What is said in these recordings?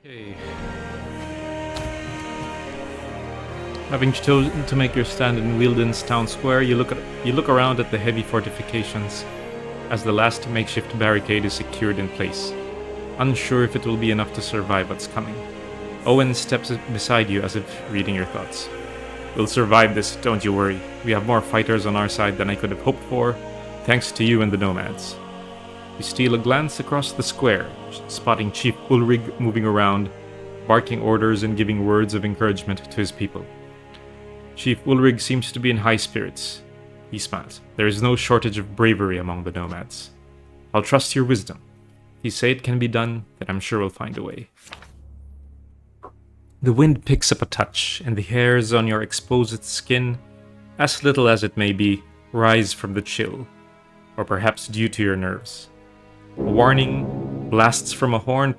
Okay. Having chosen to make your stand in Wealden's town square, you look around at the heavy fortifications as the last makeshift barricade is secured in place, unsure if it will be enough to survive what's coming. Owen steps beside you as if reading your thoughts. We'll survive this, don't you worry. We have more fighters on our side than I could have hoped for, thanks to you and the nomads. You steal a glance across the square, spotting Chief Ulrig moving around, barking orders and giving words of encouragement to his people. Chief Ulrig seems to be in high spirits. He smiles. There is no shortage of bravery among the nomads. I'll trust your wisdom. If you say it can be done, then I'm sure we'll find a way. The wind picks up a touch, and the hairs on your exposed skin, as little as it may be, rise from the chill, or perhaps due to your nerves. A warning blasts from a horn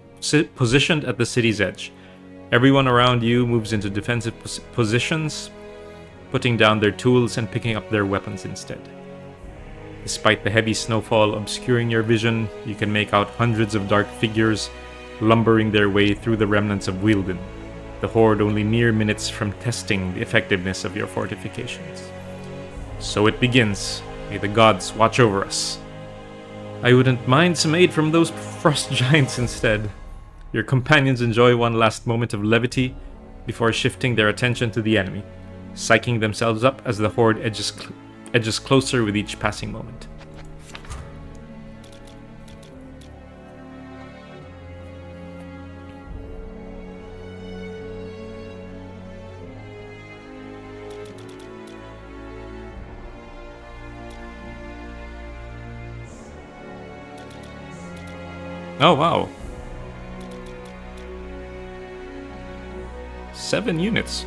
positioned at the city's edge. Everyone around you moves into defensive positions, putting down their tools and picking up their weapons instead. Despite the heavy snowfall obscuring your vision, you can make out hundreds of dark figures lumbering their way through the remnants of Wealden, the horde only mere minutes from testing the effectiveness of your fortifications. So it begins. May the gods watch over us. I wouldn't mind some aid from those frost giants instead. Your companions enjoy one last moment of levity before shifting their attention to the enemy, psyching themselves up as the horde edges closer with each passing moment. Oh wow. 7 units.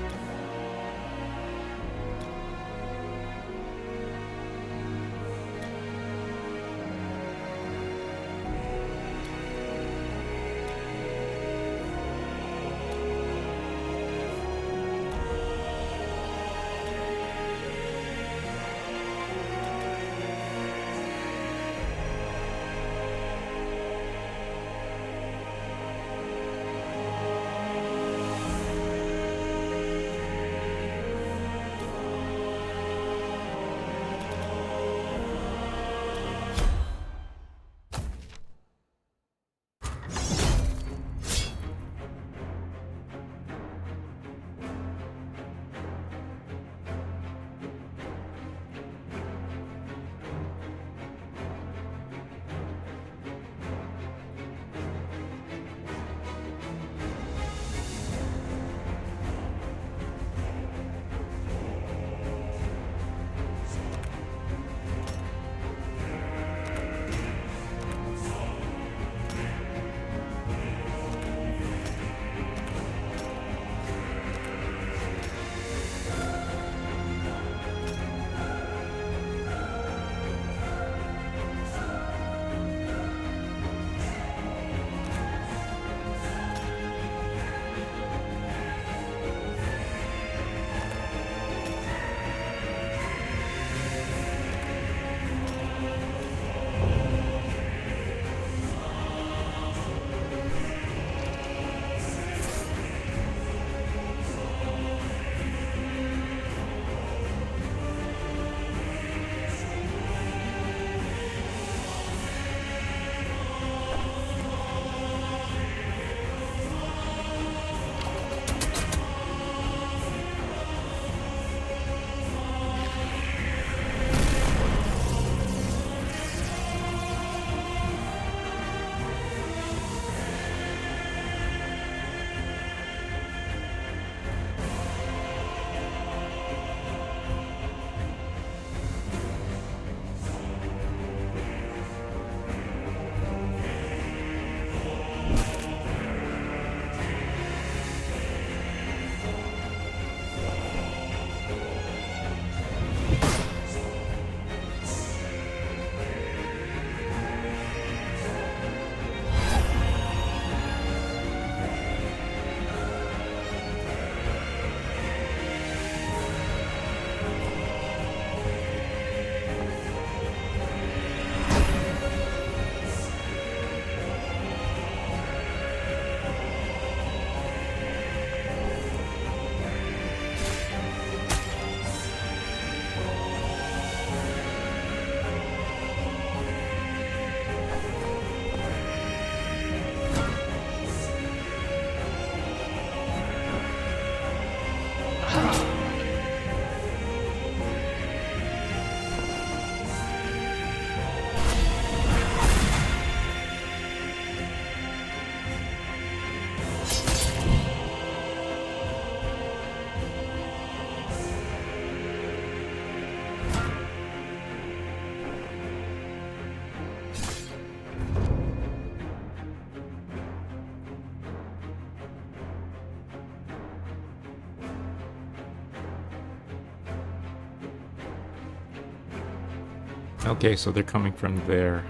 Okay, so they're coming from there.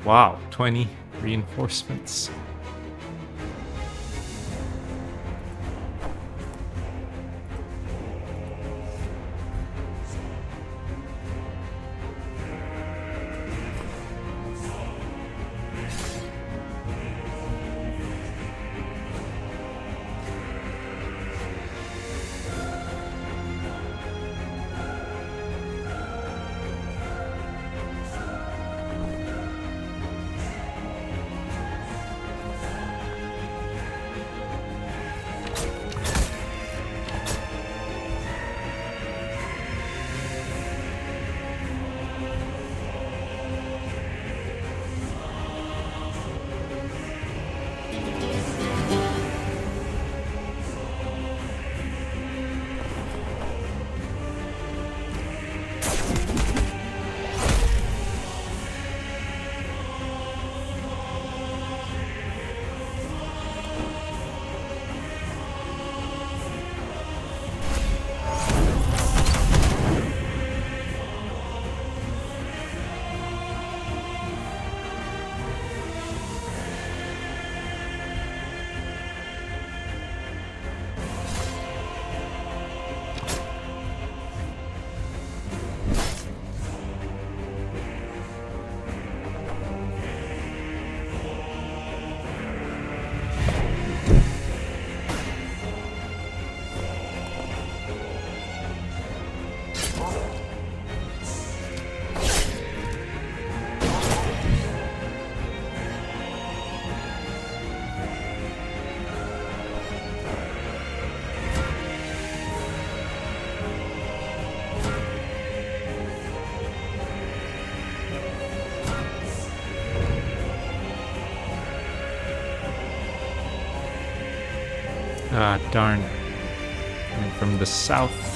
Wow, 20 reinforcements. Ah, darn. Coming from the south.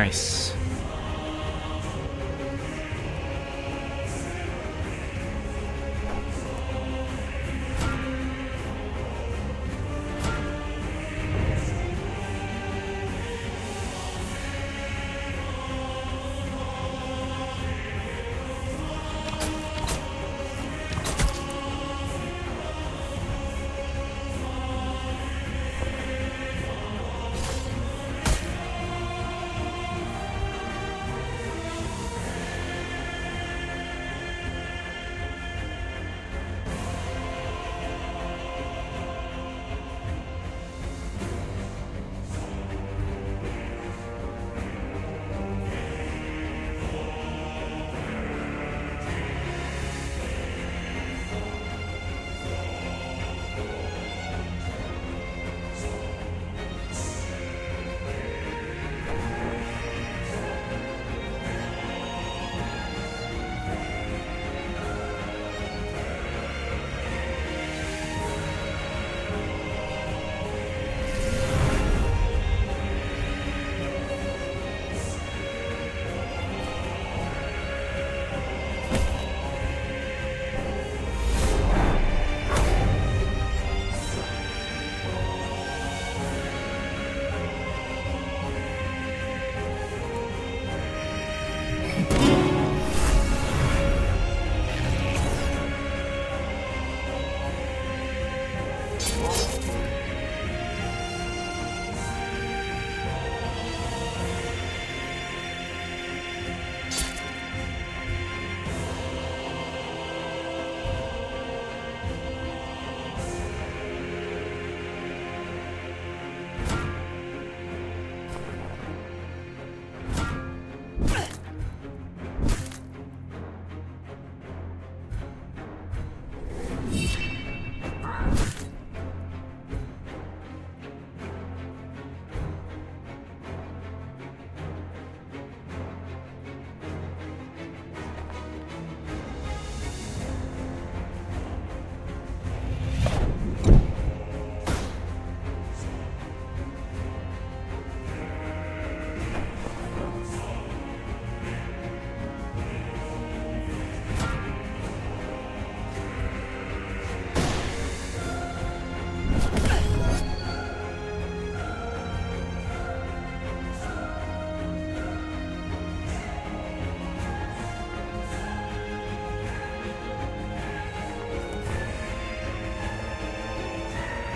Nice.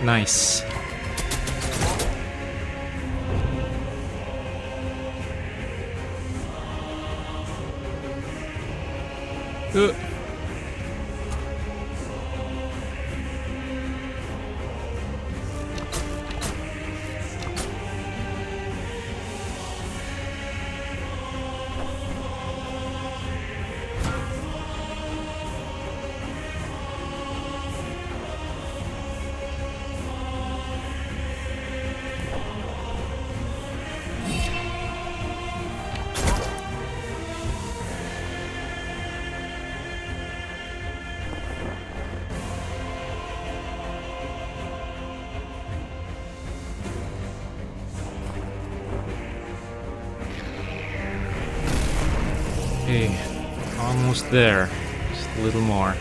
Nice. Okay, almost there. Just a little more.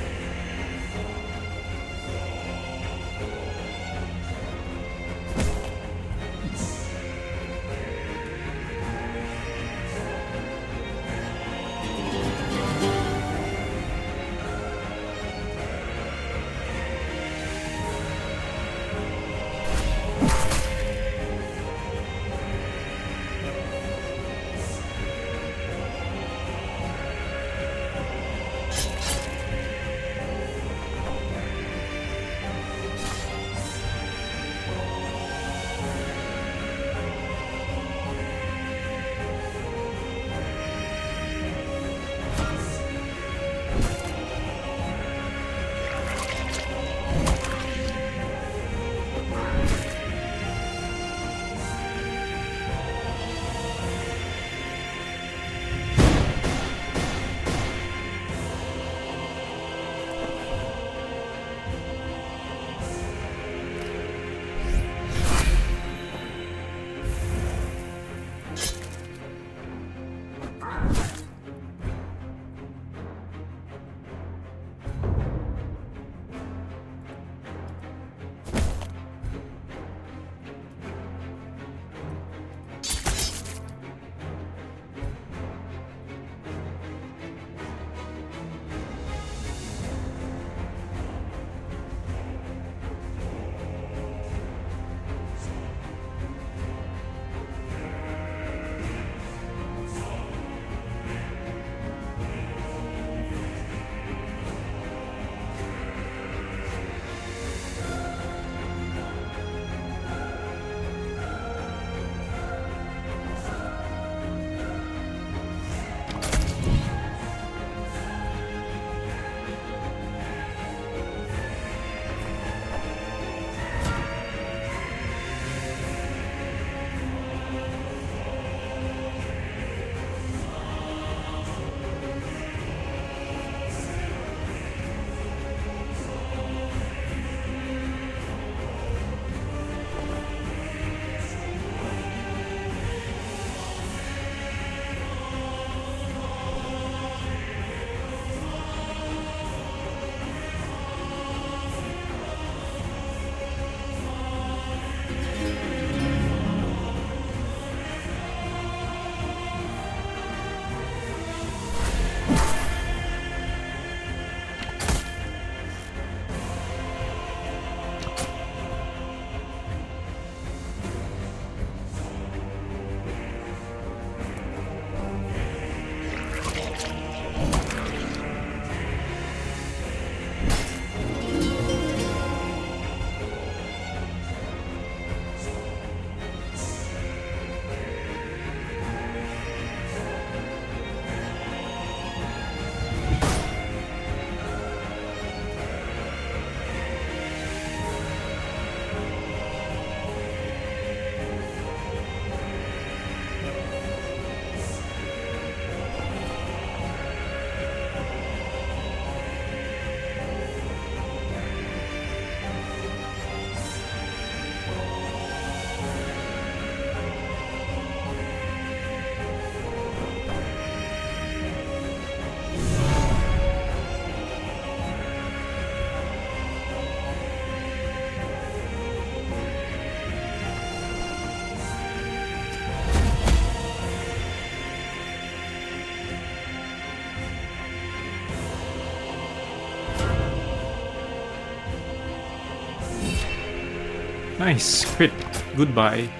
Nice, crit. Goodbye.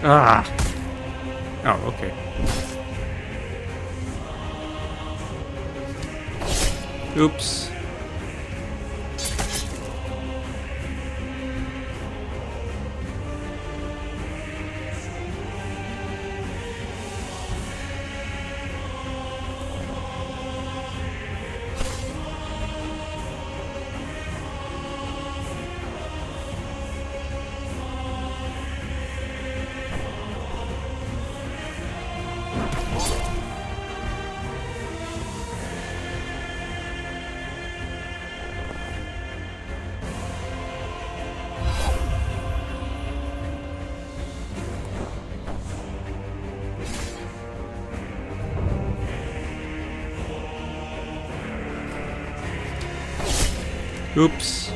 Ah! Oh, okay. Oops. Oops.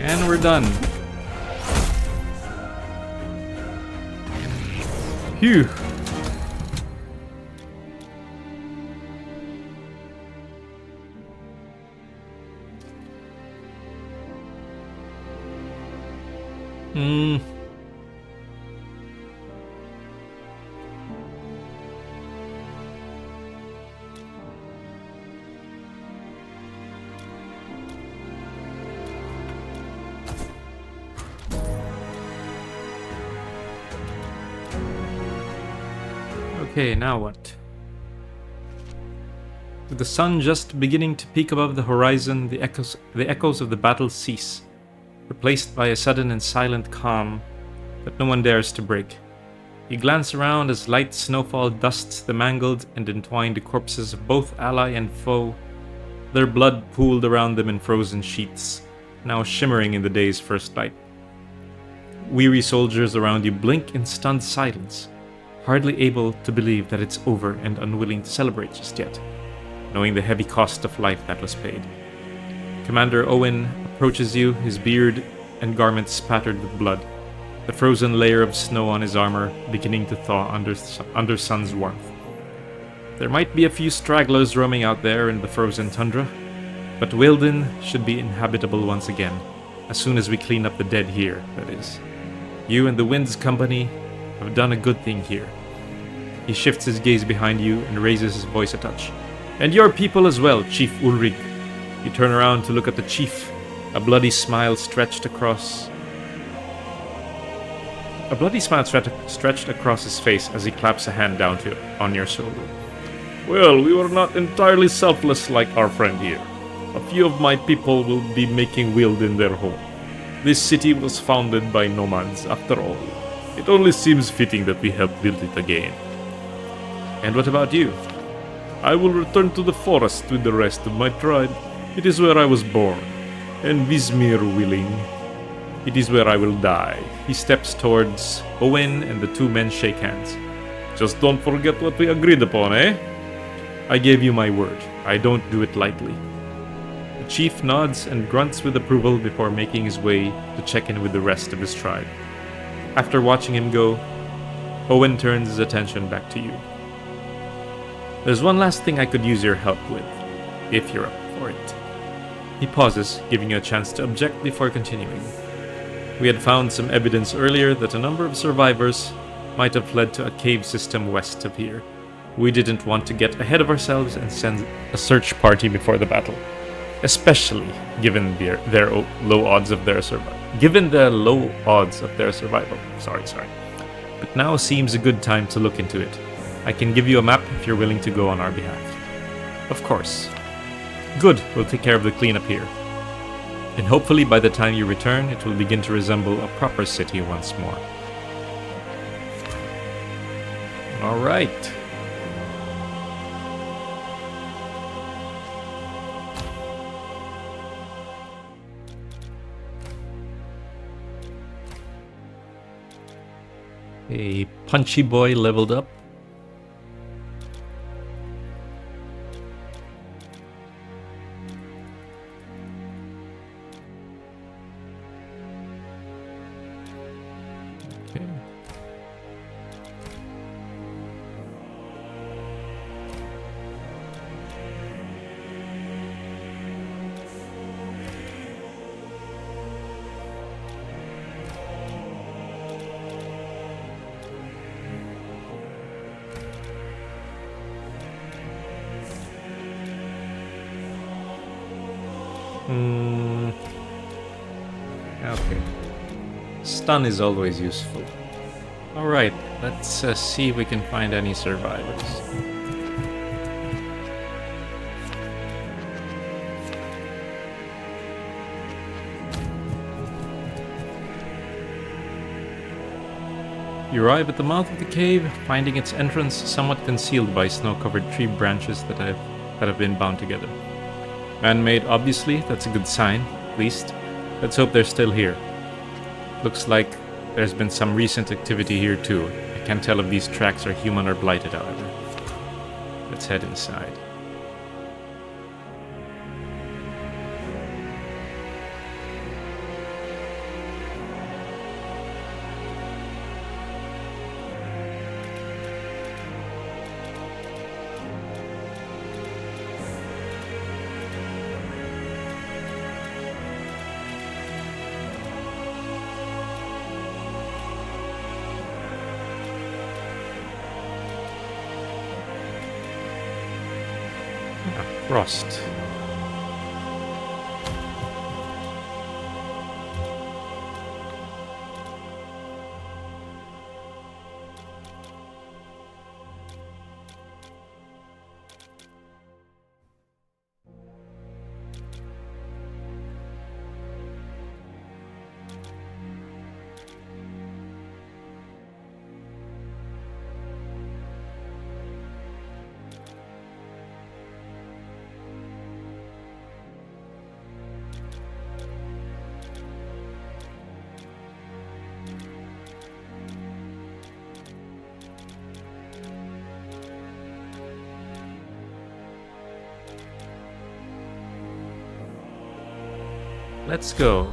And we're done. Phew. Okay, now what? With the sun just beginning to peak above the horizon, the echoes of the battle cease, replaced by a sudden and silent calm that no one dares to break. You glance around as light snowfall dusts the mangled and entwined corpses of both ally and foe, their blood pooled around them in frozen sheets, now shimmering in the day's first light. Weary soldiers around you blink in stunned silence, hardly able to believe that it's over and unwilling to celebrate just yet, knowing the heavy cost of life that was paid. Commander Owen approaches you, his beard and garments spattered with blood, the frozen layer of snow on his armor beginning to thaw under sun's warmth. There might be a few stragglers roaming out there in the frozen tundra, but Wealden should be inhabitable once again, as soon as we clean up the dead here, that is. You and the Wind's company have done a good thing here. He shifts his gaze behind you and raises his voice a touch. And your people as well, Chief Ulrich. You turn around to look at the chief, a bloody smile stretched across his face as he claps a hand down on your shoulder. Well, we were not entirely selfless like our friend here. A few of my people will be making Wealden their home. This city was founded by nomads, after all. It only seems fitting that we help build it again. And what about you? I will return to the forest with the rest of my tribe. It is where I was born, and Vismir willing, it is where I will die. He steps towards Owen and the two men shake hands. Just don't forget what we agreed upon, eh? I gave you my word. I don't do it lightly. The chief nods and grunts with approval before making his way to check in with the rest of his tribe. After watching him go, Owen turns his attention back to you. There's one last thing I could use your help with, if you're up for it. He pauses, giving you a chance to object before continuing. We had found some evidence earlier that a number of survivors might have fled to a cave system west of here. We didn't want to get ahead of ourselves and send a search party before the battle, especially given their low odds of their survival. Sorry. But now seems a good time to look into it. I can give you a map if you're willing to go on our behalf. Of course. Good, we'll take care of the cleanup here. And hopefully by the time you return, it will begin to resemble a proper city once more. Alright. A punchy boy leveled up. Okay. Okay. Stun is always useful. Alright, let's see if we can find any survivors. You arrive at the mouth of the cave, finding its entrance somewhat concealed by snow-covered tree branches that have been bound together. Man-made, obviously, that's a good sign, at least. Let's hope they're still here. Looks like there's been some recent activity here too. I can't tell if these tracks are human or blighted, however. Let's head inside. Frost. Let's go.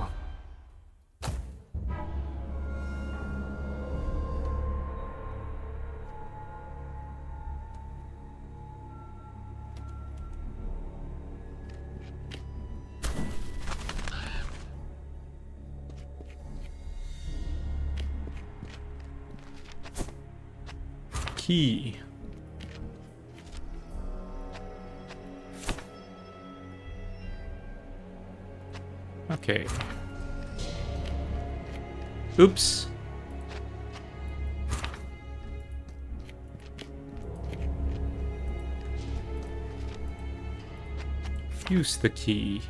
Key. Okay. Oops. Use the key.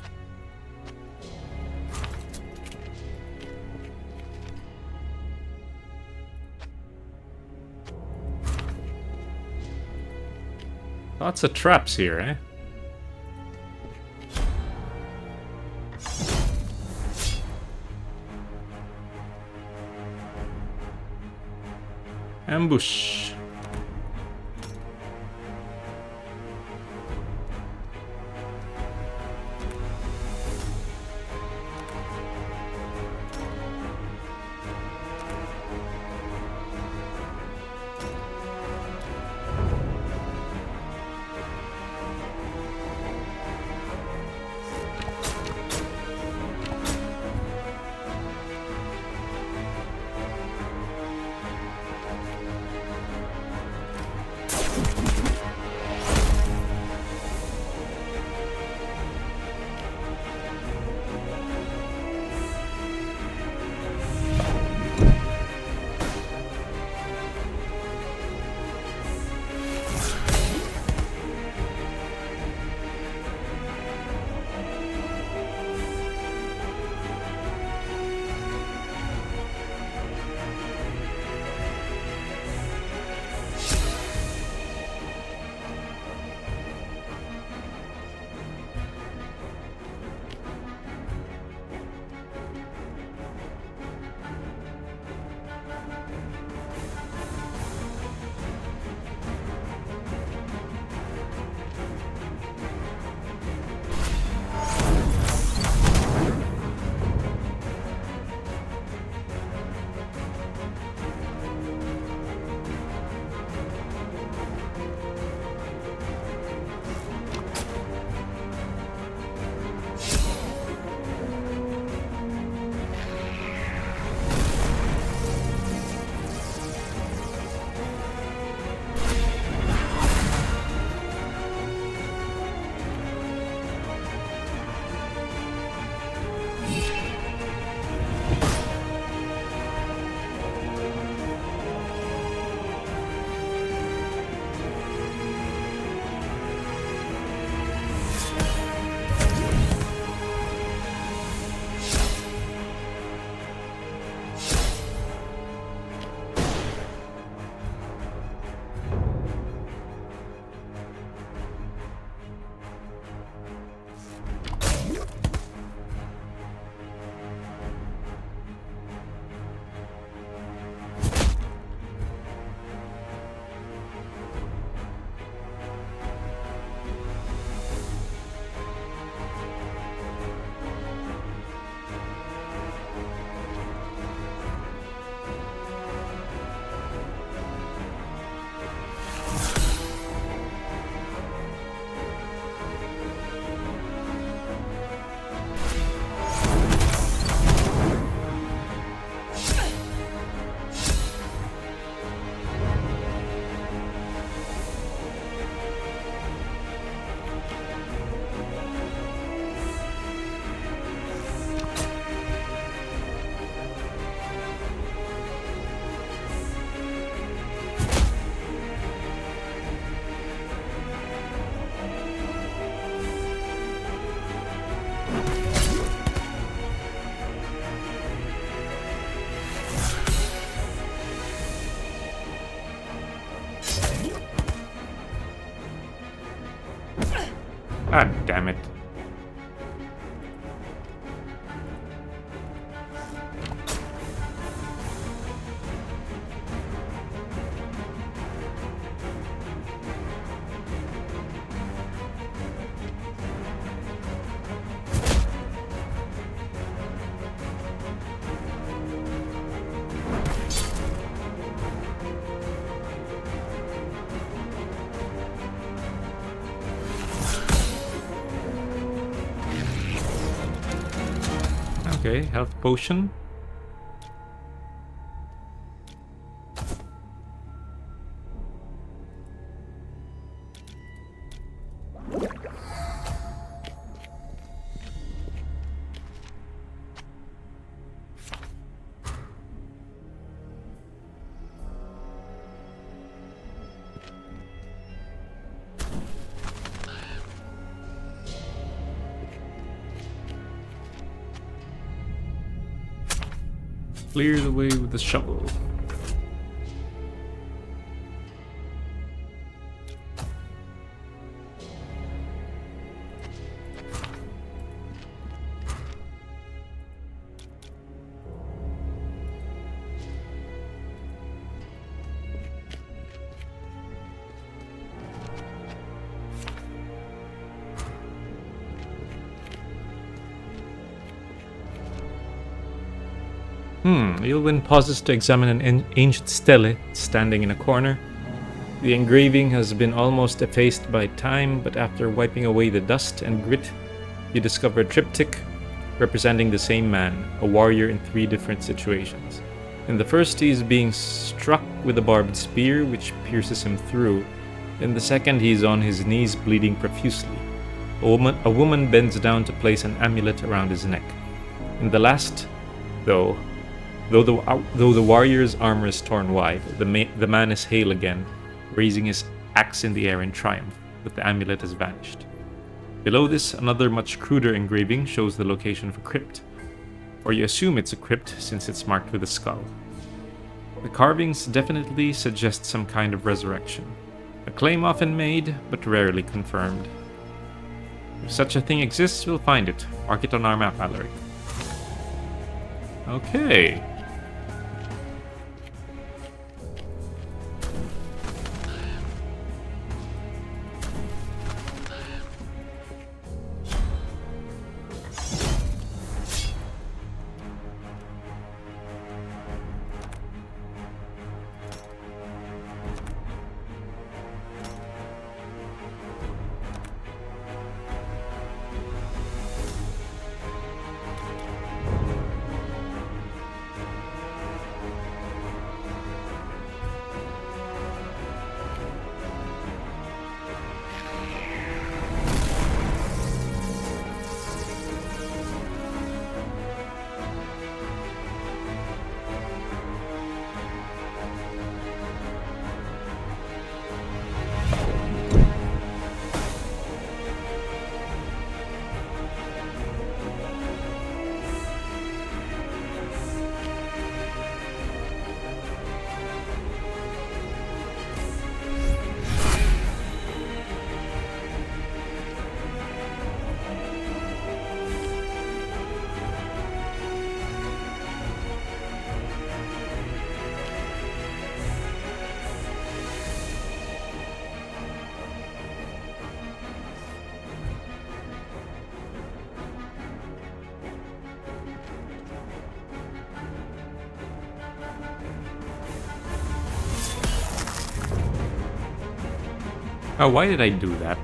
Lots of traps here, eh? Ambush. Ah, damn it. Okay, health potion. Clear the way with the shovel. Wealden pauses to examine an ancient stele standing in a corner. The engraving has been almost effaced by time, but after wiping away the dust and grit, you discover a triptych representing the same man, a warrior in 3 different situations. In the first, he is being struck with a barbed spear, which pierces him through. In the second, he is on his knees, bleeding profusely. A woman bends down to place an amulet around his neck. In the last, though the warrior's armor is torn wide, the man is hale again, raising his axe in the air in triumph, but the amulet has vanished. Below this, another much cruder engraving shows the location of a crypt, or you assume it's a crypt since it's marked with a skull. The carvings definitely suggest some kind of resurrection, a claim often made, but rarely confirmed. If such a thing exists, we'll find it. Mark it on our map, Mallory. Okay. Oh, why did I do that?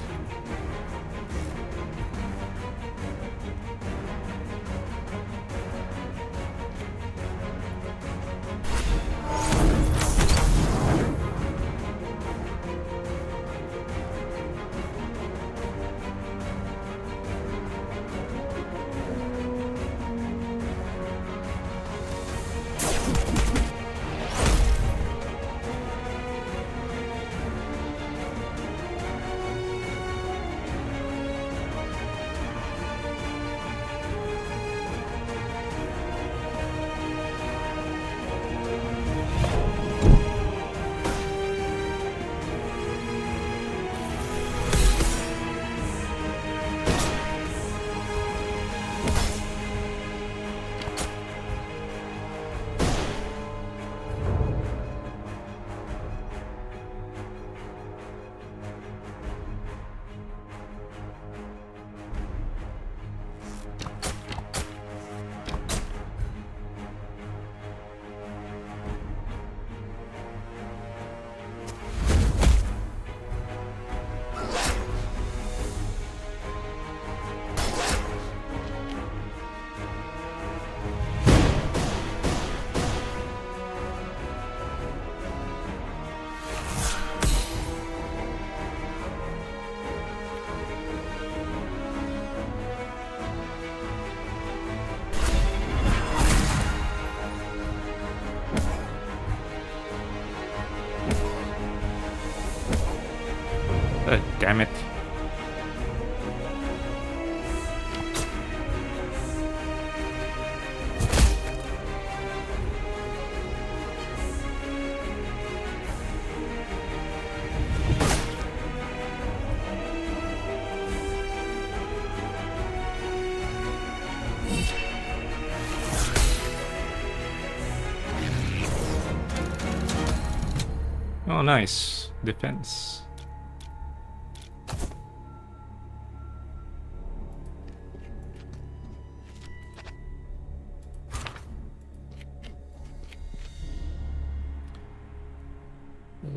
Damn it. Oh, nice. Defense.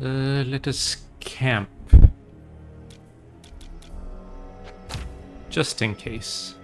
Let us camp. Just in case.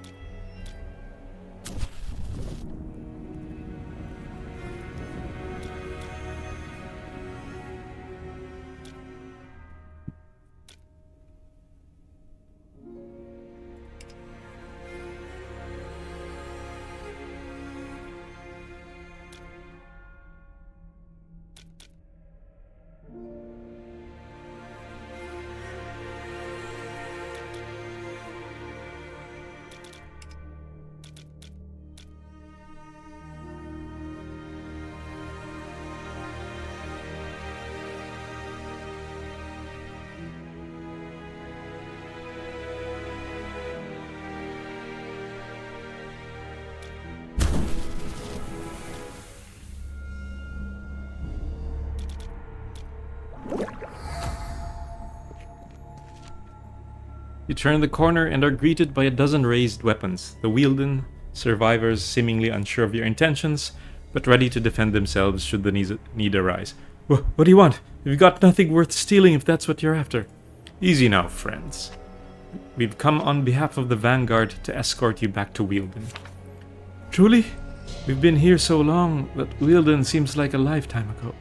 You turn the corner and are greeted by a dozen raised weapons, the Wealden survivors seemingly unsure of your intentions, but ready to defend themselves should the need arise. What do you want? We've got nothing worth stealing if that's what you're after. Easy now, friends. We've come on behalf of the Vanguard to escort you back to Wealden. Truly? We've been here so long that Wealden seems like a lifetime ago.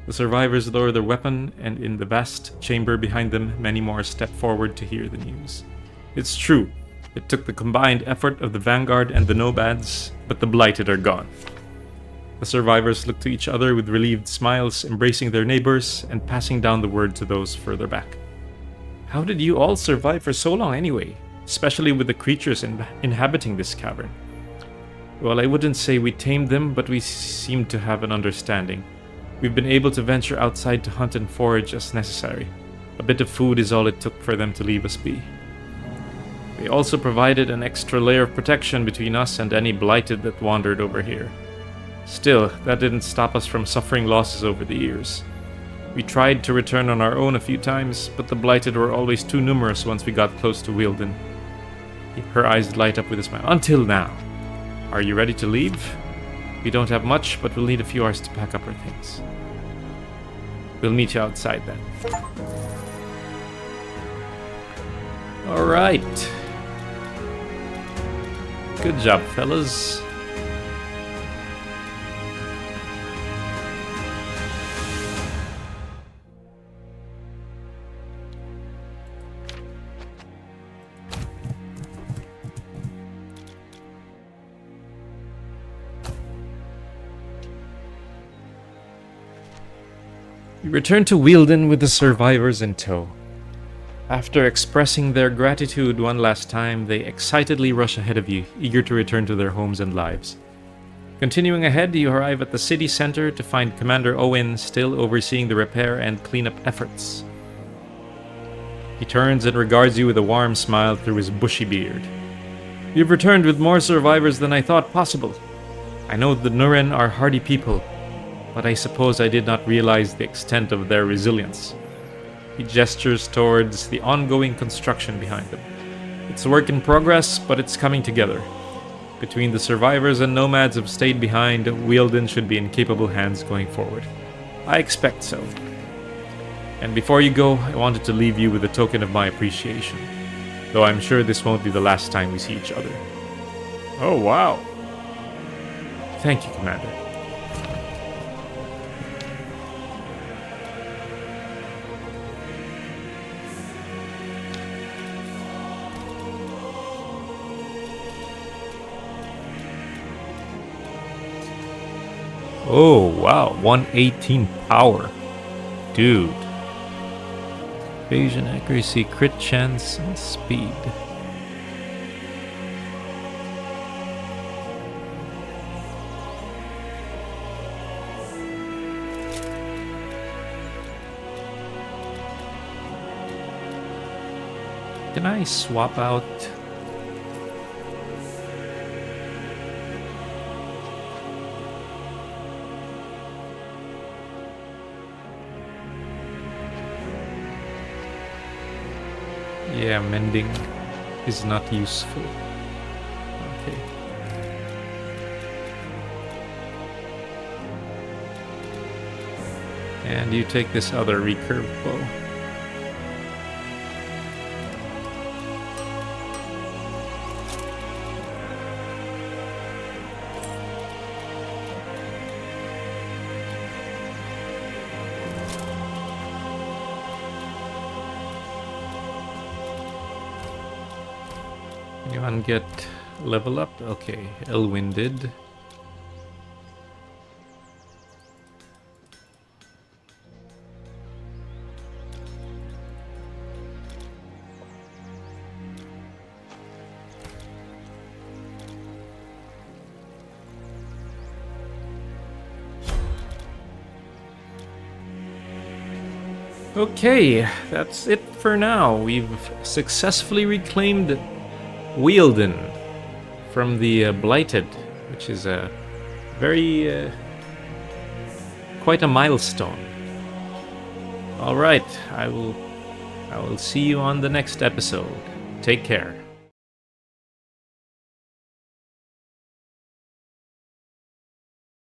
The survivors lower their weapon, and in the vast chamber behind them, many more step forward to hear the news. It's true, it took the combined effort of the Vanguard and the Nomads, but the Blighted are gone. The survivors look to each other with relieved smiles, embracing their neighbors and passing down the word to those further back. How did you all survive for so long anyway, especially with the creatures inhabiting this cavern? Well, I wouldn't say we tamed them, but we seem to have an understanding. We've been able to venture outside to hunt and forage as necessary. A bit of food is all it took for them to leave us be. They also provided an extra layer of protection between us and any Blighted that wandered over here. Still, that didn't stop us from suffering losses over the years. We tried to return on our own a few times, but the Blighted were always too numerous once we got close to Wealden. Her eyes light up with a smile. Until now. Are you ready to leave? We don't have much, but we'll need a few hours to pack up our things. We'll meet you outside then. Alright. Good job, fellas. You return to Wealden with the survivors in tow. After expressing their gratitude one last time, they excitedly rush ahead of you, eager to return to their homes and lives. Continuing ahead, you arrive at the city center to find Commander Owen still overseeing the repair and cleanup efforts. He turns and regards you with a warm smile through his bushy beard. You've returned with more survivors than I thought possible. I know the Nuren are hardy people, but I suppose I did not realize the extent of their resilience. He gestures towards the ongoing construction behind them. It's a work in progress, but it's coming together. Between the survivors and nomads have stayed behind, Wealden should be in capable hands going forward. I expect so. And before you go, I wanted to leave you with a token of my appreciation, though I'm sure this won't be the last time we see each other. Oh, wow. Thank you, Commander. Oh, wow. 118 power. Dude. Evasion, accuracy, crit chance, and speed. Can I swap out? Yeah, mending is not useful. Okay. And you take this other recurve bow. Anyone get level up? Okay, Elwyn did. Okay, that's it for now. We've successfully reclaimed Wealden from the Blighted, which is a very quite a milestone. All right, I will see you on the next episode. Take care.